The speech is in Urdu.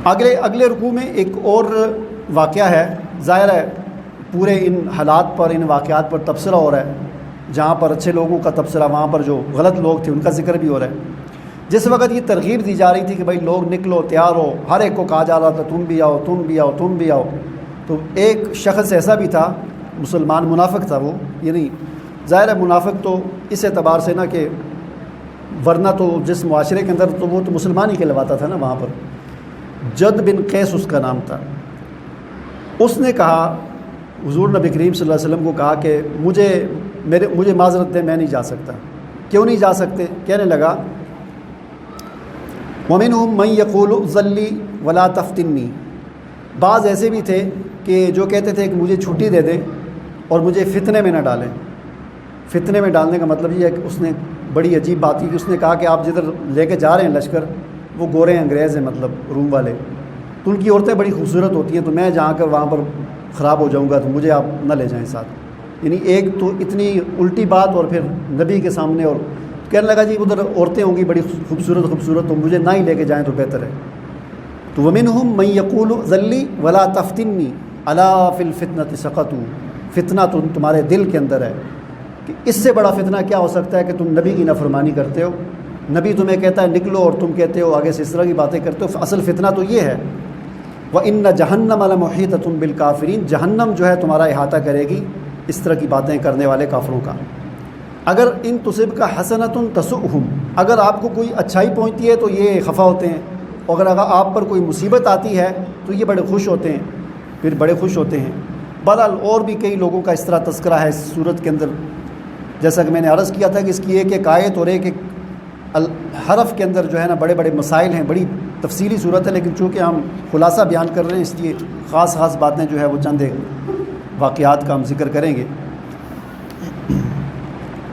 اگلے رکوع میں ایک اور واقعہ ہے. ظاہر ہے پورے ان حالات پر، ان واقعات پر تبصرہ ہو رہا ہے. جہاں پر اچھے لوگوں کا تبصرہ، وہاں پر جو غلط لوگ تھے ان کا ذکر بھی ہو رہا ہے. جس وقت یہ ترغیب دی جا رہی تھی کہ بھائی لوگ نکلو، تیار ہو، ہر ایک کو کہا جا رہا تھا تم بھی آؤ، تم بھی آؤ، تم بھی آؤ، تو ایک شخص ایسا بھی تھا، مسلمان منافق تھا وہ. یعنی ظاہر ہے منافق تو اس اعتبار سے نا کہ ورنہ تو جس معاشرے کے اندر تو وہ تو مسلمان ہی کہلواتا تھا نا. وہاں پر جد بن قیس اس کا نام تھا. اس نے کہا، حضور نبی کریم صلی اللہ علیہ وسلم کو کہا کہ مجھے معذرت دیں، میں نہیں جا سکتا. کیوں نہیں جا سکتے؟ کہنے لگا وَمِنْهُمْ مَنْ يَقُولُ ذَلِّ وَلَا تَفْتِنِّي. بعض ایسے بھی تھے کہ جو کہتے تھے کہ مجھے چھٹی دے دیں اور مجھے فتنے میں نہ ڈالیں. فتنے میں ڈالنے کا مطلب یہ ہے کہ اس نے بڑی عجیب بات کی کہ اس نے کہا کہ آپ جدھر لے کے جا رہے ہیں لشکر، وہ گورے انگریز ہیں، مطلب روم والے، تو ان کی عورتیں بڑی خوبصورت ہوتی ہیں، تو میں جا کر وہاں پر خراب ہو جاؤں گا، تو مجھے آپ نہ لے جائیں ساتھ. یعنی ایک تو اتنی الٹی بات، اور پھر نبی کے سامنے. اور کہنے لگا جی ادھر عورتیں ہوں گی بڑی خوبصورت، تو مجھے نہ ہی لے کے جائیں تو بہتر ہے. تو وَمِنْهُمْ مَنْ يَقُولُ ذَلِّ وَلَا تَفْتِنِّي أَلَا فِي الْفِتْنَةِ سَقَطُوا. فتنہ تو تمہارے دل کے اندر ہے کہ اس سے بڑا فتنہ کیا ہو سکتا ہے کہ تم نبی کی نافرمانی کرتے ہو. نبی تمہیں کہتا ہے نکلو اور تم کہتے ہو آگے سے اس طرح کی باتیں کرتے ہو. اصل فتنہ تو یہ ہے. وَإِنَّ جَهَنَّمَ لَمُحِيطَةٌ بِالْكَافِرِينَ. جہنم جو ہے تمہارا احاطہ کرے گی اس طرح کی باتیں کرنے والے کافروں کا. اگر ان تصب کا حسنۃ تسؤہم. اگر آپ کو کوئی اچھائی پہنچتی ہے تو یہ خفا ہوتے ہیں، اور اگر آپ پر کوئی مصیبت آتی ہے تو یہ بڑے خوش ہوتے ہیں، پھر بڑے خوش ہوتے ہیں. بہرحال اور بھی کئی لوگوں کا اس طرح تذکرہ ہے اس صورت کے اندر. جیسا کہ میں نے عرض کیا تھا کہ اس کی ایک ایک آیت اور ایک ایک حرف کے اندر جو ہے نا بڑے بڑے مسائل ہیں. بڑی تفصیلی صورت ہے، لیکن چونکہ ہم خلاصہ بیان کر رہے ہیں اس لیے خاص باتیں جو ہے وہ چند واقعات کا ہم ذکر کریں گے.